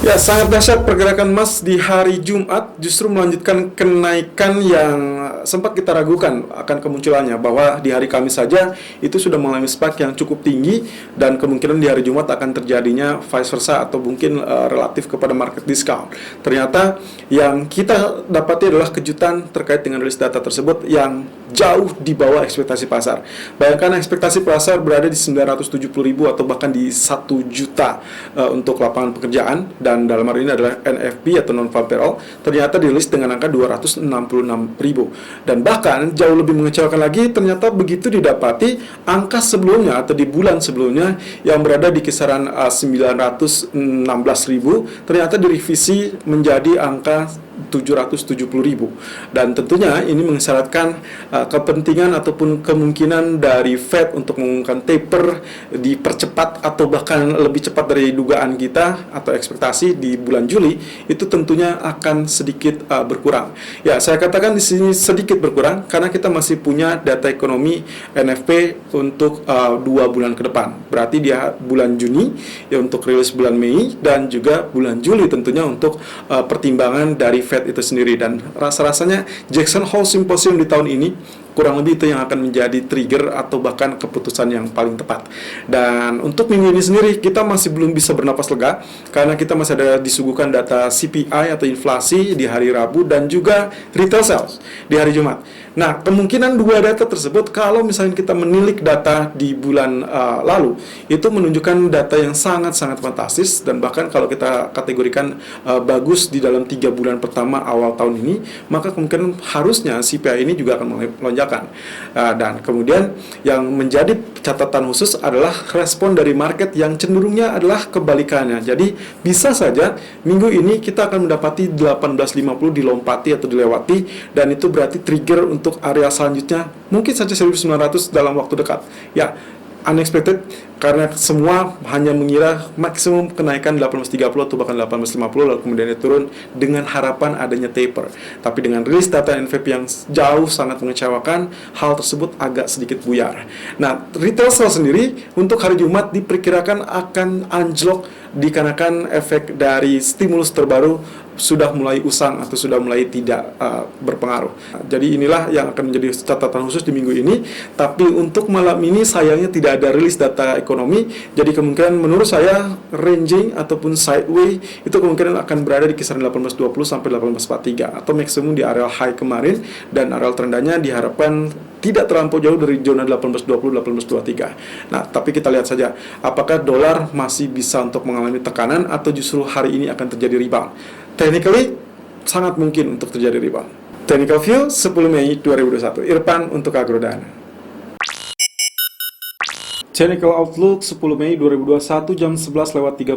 Ya, sangat dahsyat pergerakan emas di hari Jumat, justru melanjutkan kenaikan yang sempat kita ragukan akan kemunculannya, bahwa di hari Kamis saja itu sudah mengalami spike yang cukup tinggi, dan kemungkinan di hari Jumat akan terjadinya vice versa atau mungkin relatif kepada market discount. Ternyata yang kita dapati adalah kejutan terkait dengan rilis data tersebut yang jauh di bawah ekspektasi pasar. Bayangkan ekspektasi pasar berada di 970.000 atau bahkan di 1 juta untuk lapangan pekerjaan, dan dalam hari ini adalah NFP atau non farm payroll ternyata dirilis dengan angka 266.000, dan bahkan jauh lebih mengecewakan lagi, ternyata begitu didapati angka sebelumnya atau di bulan sebelumnya yang berada di kisaran 916.000 ternyata direvisi menjadi angka 770.000, dan tentunya ini mengisyaratkan kepentingan ataupun kemungkinan dari Fed untuk mengumumkan taper dipercepat atau bahkan lebih cepat dari dugaan kita atau ekspektasi di bulan Juli, itu tentunya akan sedikit berkurang. Ya, saya katakan di sini sedikit berkurang karena kita masih punya data ekonomi NFP untuk 2 bulan ke depan. Berarti dia bulan Juni ya untuk rilis bulan Mei, dan juga bulan Juli tentunya untuk pertimbangan dari Fed itu sendiri. Dan rasa-rasanya Jackson Hole Symposium di tahun ini kurang lebih itu yang akan menjadi trigger atau bahkan keputusan yang paling tepat. Dan untuk minggu ini sendiri kita masih belum bisa bernapas lega karena kita masih ada disuguhkan data CPI atau inflasi di hari Rabu dan juga retail sales di hari Jumat. Nah, kemungkinan dua data tersebut, kalau misalnya kita menilik data di bulan lalu, itu menunjukkan data yang sangat-sangat fantastis, dan bahkan kalau kita kategorikan bagus di dalam 3 bulan pertama awal tahun ini, maka kemungkinan harusnya CPI ini juga akan melonjakan. Dan kemudian yang menjadi catatan khusus adalah respon dari market yang cenderungnya adalah kebalikannya. Jadi bisa saja minggu ini kita akan mendapati 1850 dilompati atau dilewati, dan itu berarti trigger untuk area selanjutnya mungkin saja 1900 dalam waktu dekat. Ya, unexpected karena semua hanya mengira maksimum kenaikan 1830 atau bahkan 1850, lalu kemudian dia turun dengan harapan adanya taper. Tapi dengan rilis data NFP yang jauh sangat mengecewakan, hal tersebut agak sedikit buyar. Nah, retail sales sendiri untuk hari Jumat diperkirakan akan anjlok dikarenakan efek dari stimulus terbaru sudah mulai usang atau sudah mulai tidak berpengaruh. Jadi inilah yang akan menjadi catatan khusus di minggu ini. Tapi untuk malam ini sayangnya tidak ada rilis data ekonomi. Jadi kemungkinan menurut saya ranging ataupun sideway itu kemungkinan akan berada di kisaran 1820 sampai 1843 atau maksimum di area high kemarin, dan area terendahnya diharapkan tidak terlampau jauh dari zona 1820-1823. Nah, tapi kita lihat saja apakah dolar masih bisa untuk mengalami tekanan atau justru hari ini akan terjadi rebound. Technically sangat mungkin untuk terjadi rebound. Technical view 10 Mei 2021. Irfan untuk Agrodana. Technical Outlook 10 Mei 2021 jam 11:36 waktu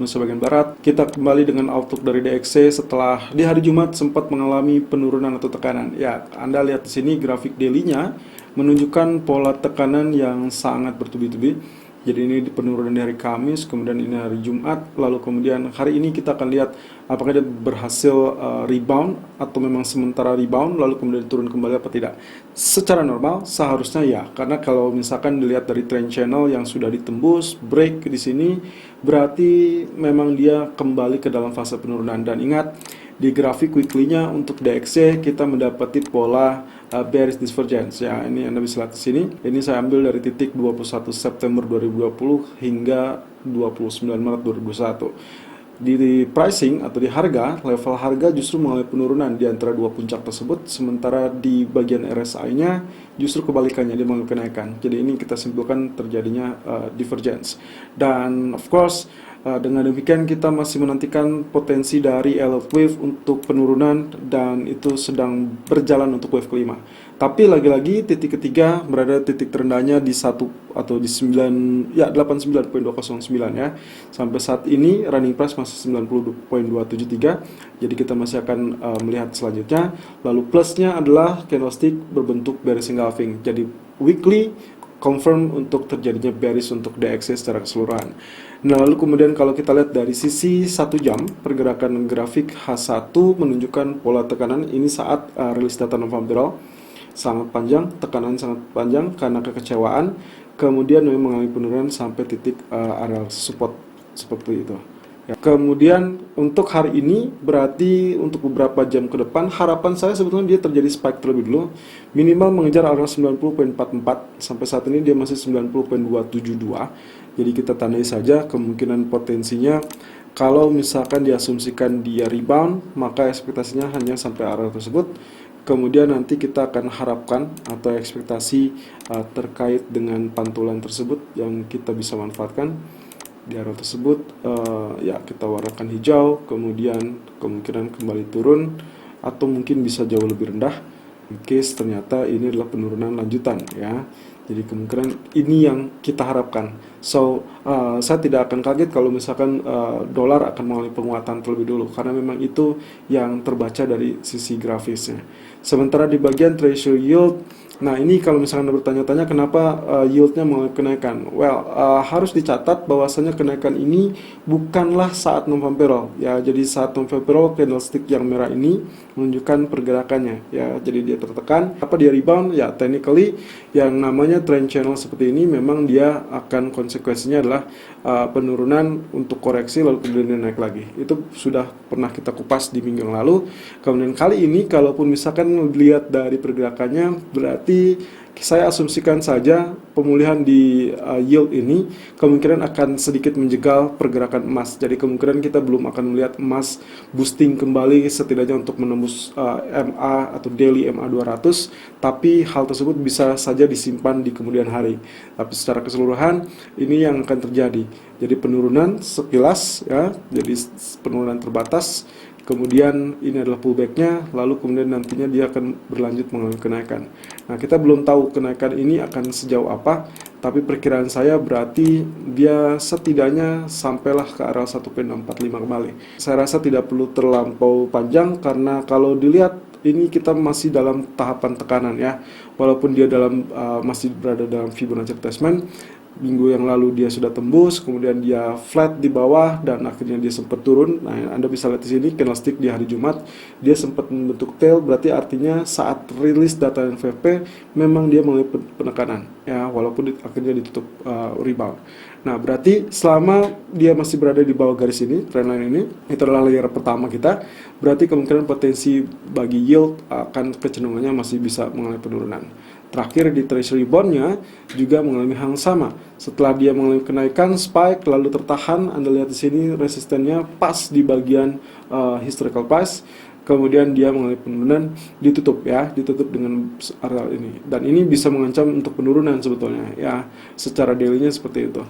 Indonesia bagian Barat. Kita kembali dengan outlook dari DXY setelah di hari Jumat sempat mengalami penurunan atau tekanan. Ya, Anda lihat di sini grafik daily-nya menunjukkan pola tekanan yang sangat bertubi-tubi. Jadi ini penurunan di hari Kamis, kemudian ini hari Jumat, lalu kemudian hari ini kita akan lihat apakah dia berhasil rebound atau memang sementara rebound lalu kemudian turun kembali apa tidak. Secara normal seharusnya ya, karena kalau misalkan dilihat dari trend channel yang sudah ditembus, break di sini, berarti memang dia kembali ke dalam fase penurunan. Dan ingat, di grafik weekly-nya untuk DXY kita mendapati pola bearish divergence. Ya, ini Anda bisa lihat di sini. Ini saya ambil dari titik 21 September 2020 hingga 29 Maret 2021. Di pricing atau di harga, level harga justru mengalami penurunan di antara dua puncak tersebut, sementara di bagian RSI-nya justru kebalikannya, dia mengalami kenaikan. Jadi ini kita simpulkan terjadinya divergence. Dan of course dengan demikian kita masih menantikan potensi dari Elliott Wave untuk penurunan, dan itu sedang berjalan untuk wave kelima. Tapi lagi-lagi titik ketiga berada titik terendahnya di 1 atau di 89.209 ya. Sampai saat ini running price masih 90.273. Jadi kita masih akan melihat selanjutnya. Lalu plusnya adalah candlestick berbentuk bearish engulfing. Jadi weekly confirm untuk terjadinya bearish untuk DXY secara keseluruhan. Nah, lalu kemudian kalau kita lihat dari sisi 1 jam, pergerakan grafik H1 menunjukkan pola tekanan ini saat rilis data non-farm payroll. Sangat panjang, tekanan sangat panjang karena kekecewaan, kemudian memang mengalami penurunan sampai titik area support seperti itu. Ya, kemudian untuk hari ini berarti untuk beberapa jam ke depan harapan saya sebetulnya dia terjadi spike terlebih dulu, minimal mengejar area 90,44. Sampai saat ini dia masih 90,272. Jadi kita tandai saja kemungkinan potensinya kalau misalkan diasumsikan dia rebound, maka ekspektasinya hanya sampai area tersebut. Kemudian nanti kita akan harapkan atau ekspektasi terkait dengan pantulan tersebut yang kita bisa manfaatkan di area tersebut, ya kita warnakan hijau, kemudian kemungkinan kembali turun atau mungkin bisa jauh lebih rendah in case ternyata ini adalah penurunan lanjutan ya. Jadi kemungkinan ini yang kita harapkan. So saya tidak akan kaget kalau misalkan dolar akan mengalami penguatan terlebih dulu, karena memang itu yang terbaca dari sisi grafisnya. Sementara di bagian treasury yield, nah ini kalau misalkan Anda bertanya-tanya kenapa yieldnya mengalami kenaikan, well, harus dicatat bahwasanya kenaikan ini bukanlah saat non-farm ya. Jadi saat non-farm candlestick yang merah ini menunjukkan pergerakannya ya. Jadi dia tertekan, apa dia rebound ya, technically yang namanya trend channel seperti ini memang dia akan konsekuensinya adalah penurunan untuk koreksi lalu kemudian dia naik lagi. Itu sudah pernah kita kupas di minggu yang lalu. Kemudian kali ini kalaupun misalkan lihat dari pergerakannya, berarti saya asumsikan saja pemulihan di yield ini kemungkinan akan sedikit menjegal pergerakan emas. Jadi kemungkinan kita belum akan melihat emas boosting kembali setidaknya untuk menembus MA atau daily MA 200, tapi hal tersebut bisa saja disimpan di kemudian hari. Tapi secara keseluruhan ini yang akan terjadi. Jadi penurunan sekilas ya, jadi penurunan terbatas. Kemudian ini adalah pullbacknya, lalu kemudian nantinya dia akan berlanjut mengalami kenaikan. Nah, kita belum tahu kenaikan ini akan sejauh apa, tapi perkiraan saya berarti dia setidaknya sampailah ke arah 1,645 kembali. Saya rasa tidak perlu terlampau panjang, karena kalau dilihat ini kita masih dalam tahapan tekanan ya. Walaupun dia masih berada dalam Fibonacci retracement. Minggu yang lalu dia sudah tembus, kemudian dia flat di bawah dan akhirnya dia sempat turun. Nah, Anda bisa lihat di sini candlestick di hari Jumat dia sempat membentuk tail, berarti artinya saat rilis data NFP memang dia mengalami penekanan ya, walaupun akhirnya ditutup rebound. Nah, berarti selama dia masih berada di bawah garis ini, trendline ini, itu adalah layer pertama kita, berarti kemungkinan potensi bagi yield akan kecenderungannya masih bisa mengalami penurunan. Terakhir di treasury bondnya juga mengalami hal yang sama. Setelah dia mengalami kenaikan spike lalu tertahan, Anda lihat di sini resistennya pas di bagian historical price. Kemudian dia mengalami penurunan, ditutup dengan area ini. Dan ini bisa mengancam untuk penurunan sebetulnya ya, secara daily-nya seperti itu.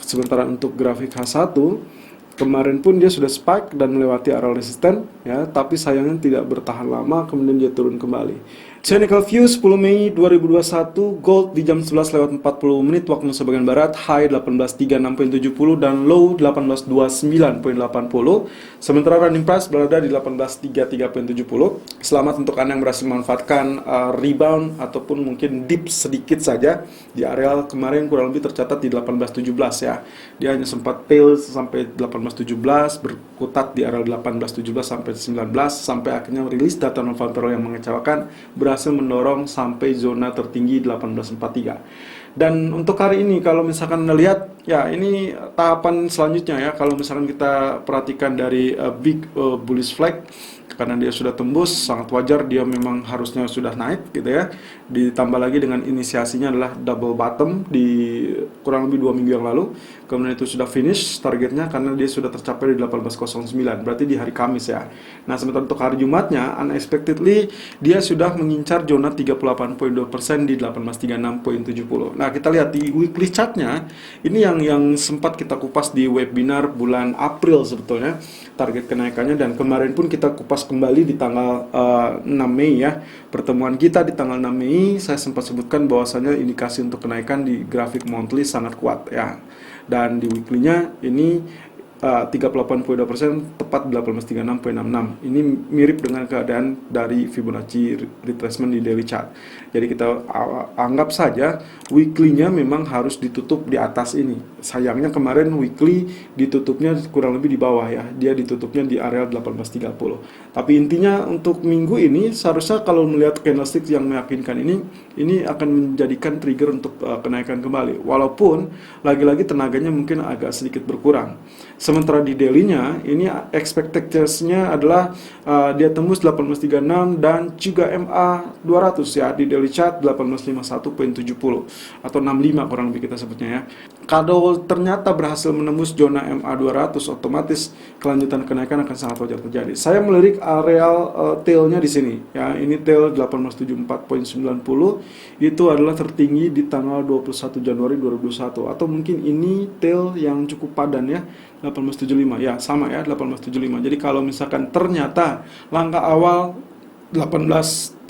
Sementara untuk grafik H1 kemarin pun dia sudah spike dan melewati area resisten ya, tapi sayangnya tidak bertahan lama, kemudian dia turun kembali. Technical view 10 Mei 2021, gold di jam 11:40 waktu Indonesia bagian barat, high 18.36.70 dan low 18.29.80. Sementara running price berada di 18.33.70. Selamat untuk Anda yang berhasil memanfaatkan rebound ataupun mungkin dip sedikit saja di area kemarin, kurang lebih tercatat di 18.17 ya. Dia hanya sempat tail sampai 18.17, berkutat di area 18.17 sampai 19, sampai akhirnya rilis data non-farm payroll yang mengecewakan, berhasil mendorong sampai zona tertinggi 1843. Dan untuk hari ini kalau misalkan Anda lihat ya, ini tahapan selanjutnya ya. Kalau misalkan kita perhatikan dari big bullish flag, karena dia sudah tembus, sangat wajar dia memang harusnya sudah naik gitu ya. Ditambah lagi dengan inisiasinya adalah double bottom di kurang lebih 2 minggu yang lalu. Kemudian itu sudah finish targetnya karena dia sudah tercapai di 18.09, berarti di hari Kamis ya. Nah, sementara untuk hari Jumatnya unexpectedly dia sudah mengincar zona 38.2% di 1836.70. Nah, kita lihat di weekly chartnya, ini yang sempat kita kupas di webinar bulan April sebetulnya target kenaikannya, dan kemarin pun kita kupas kembali di tanggal 6 Mei ya. Pertemuan kita di tanggal 6 Mei saya sempat sebutkan bahwasanya indikasi untuk kenaikan di grafik monthly sangat kuat ya. Dan di weekly-nya ini 38.2% tepat 1836.66. Ini mirip dengan keadaan dari Fibonacci retracement di daily chart. Jadi kita anggap saja weekly-nya memang harus ditutup di atas ini. Sayangnya kemarin weekly ditutupnya kurang lebih di bawah ya. Dia ditutupnya di area 1830. Tapi intinya untuk minggu ini seharusnya kalau melihat candlestick yang meyakinkan ini akan menjadikan trigger untuk kenaikan kembali. Walaupun lagi-lagi tenaganya mungkin agak sedikit berkurang. Sementara di daily-nya ini expected-nya adalah dia tembus 1836 dan juga MA 200 ya, di daily chart 1851.70 atau 65 kurang lebih kita sebutnya ya. Kalau ternyata berhasil menembus zona MA 200, otomatis kelanjutan kenaikan akan sangat wajar terjadi. Saya melirik areal tail-nya di sini ya. Ini tail 1874.90 itu adalah tertinggi di tanggal 21 Januari 2021, atau mungkin ini tail yang cukup padan ya, 1875 ya, sama ya, 1875. Jadi kalau misalkan ternyata langkah awal 1836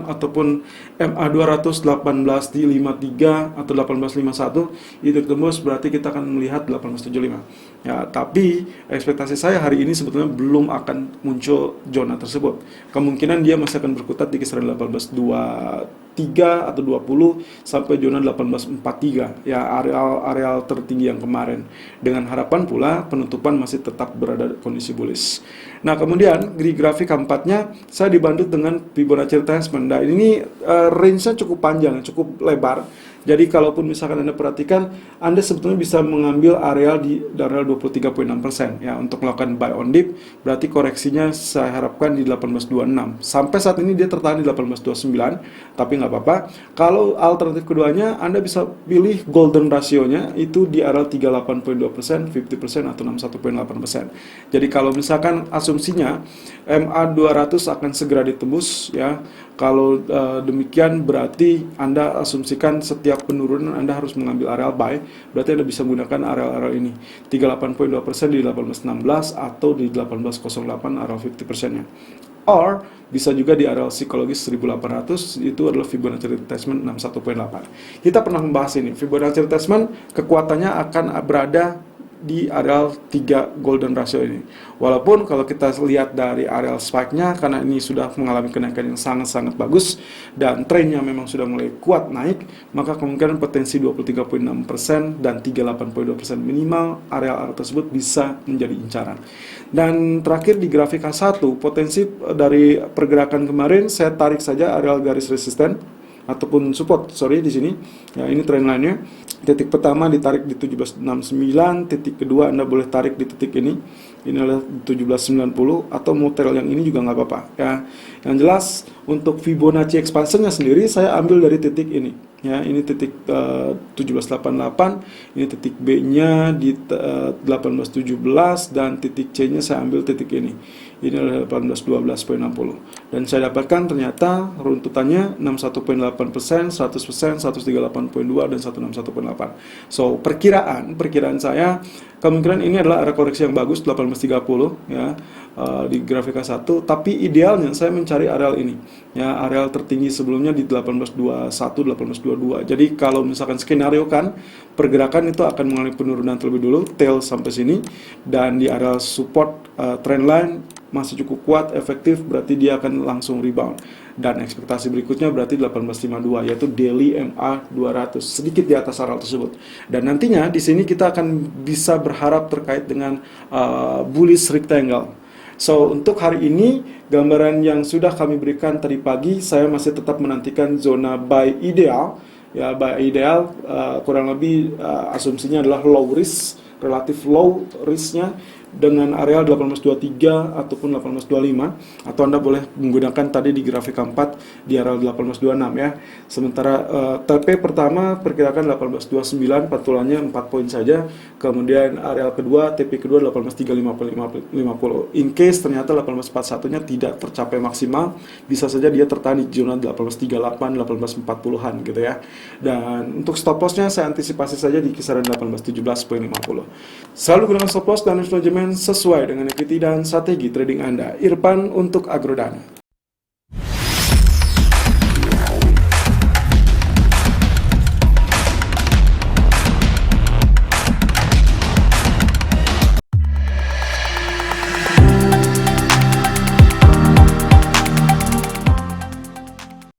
ataupun MA 200 1853 atau 1851 itu tembus, berarti kita akan melihat 1875 ya. Tapi ekspektasi saya hari ini sebetulnya belum akan muncul zona tersebut. Kemungkinan dia masih akan berkutat di kisaran 1823 atau 20 sampai zona 1843 ya, areal tertinggi yang kemarin, dengan harapan pula penutupan masih tetap berada kondisi bullish. Nah, kemudian di grafik keempatnya saya dibantu dengan Fibonacci retracement. Nah, ini range-nya cukup panjang, cukup lebar. Jadi kalaupun misalkan Anda perhatikan, Anda sebetulnya bisa mengambil areal di areal 23.6% ya untuk melakukan buy on dip. Berarti koreksinya saya harapkan di 1826. Sampai saat ini dia tertahan di 1829, tapi nggak apa-apa. Kalau alternatif keduanya, Anda bisa pilih golden ratio-nya itu di areal 38.2%, 50% atau 61.8%. Jadi kalau misalkan asumsinya MA 200 akan segera ditembus ya. Kalau demikian berarti Anda asumsikan setiap penurunan Anda harus mengambil areal buy. Berarti Anda bisa menggunakan areal-areal ini 38.2% di 1816 atau di 1808 areal 50%-nya. Or bisa juga di areal psikologis 1800, itu adalah Fibonacci retracement 61.8. Kita pernah membahas ini. Fibonacci retracement kekuatannya akan berada di areal 3 golden ratio ini. Walaupun kalau kita lihat dari areal spike-nya, karena ini sudah mengalami kenaikan yang sangat-sangat bagus dan trennya memang sudah mulai kuat naik, maka kemungkinan potensi 23.6% dan 38.2% minimal areal tersebut bisa menjadi incaran. Dan terakhir di grafik H1, potensi dari pergerakan kemarin saya tarik saja areal garis resisten ataupun support, di sini. Ya, ini trend line-nya. Titik pertama ditarik di 1769, titik kedua Anda boleh tarik di titik ini. Ini adalah 1790 atau motel yang ini juga nggak apa-apa ya. Yang jelas untuk Fibonacci expansion-nya sendiri saya ambil dari titik ini. Ya, ini titik 1788, ini titik B-nya di 1817 dan titik C-nya saya ambil titik ini. Ini adalah 1812.60 dan saya dapatkan ternyata runtutannya 61.8%, 100%, 138.2 dan 161.8. So, perkiraan saya kemungkinan ini adalah area koreksi yang bagus 1830 ya di grafik K1, tapi idealnya saya mencari areal ini. Ya, areal tertinggi sebelumnya di 1821, 1822. Jadi kalau misalkan skenario kan pergerakan itu akan mengalami penurunan terlebih dulu, tail sampai sini, dan di area support trendline masih cukup kuat, efektif, berarti dia akan langsung rebound. Dan ekspektasi berikutnya berarti 1852, yaitu daily MA 200, sedikit di atas areal tersebut. Dan nantinya di sini kita akan bisa berharap terkait dengan bullish rectangle. So, untuk hari ini gambaran yang sudah kami berikan tadi pagi, saya masih tetap menantikan zona buy ideal. Ya, buy ideal kurang lebih asumsinya adalah low risk, relatif low risknya, dengan areal 1823 ataupun 1825, atau Anda boleh menggunakan tadi di grafik keempat di areal 1826 ya. Sementara TP pertama perkirakan 1829, patulannya 4 poin saja. Kemudian areal kedua, TP kedua 1835-50. In case ternyata 1841-nya tidak tercapai maksimal, bisa saja dia tertahan di zona 1838, 1840-an gitu ya. Dan untuk stop loss-nya saya antisipasi saja di kisaran 1817.50. Selalu gunakan stop loss dan manajemen sesuai dengan equity dan strategi trading Anda. Irfan untuk Agrodana.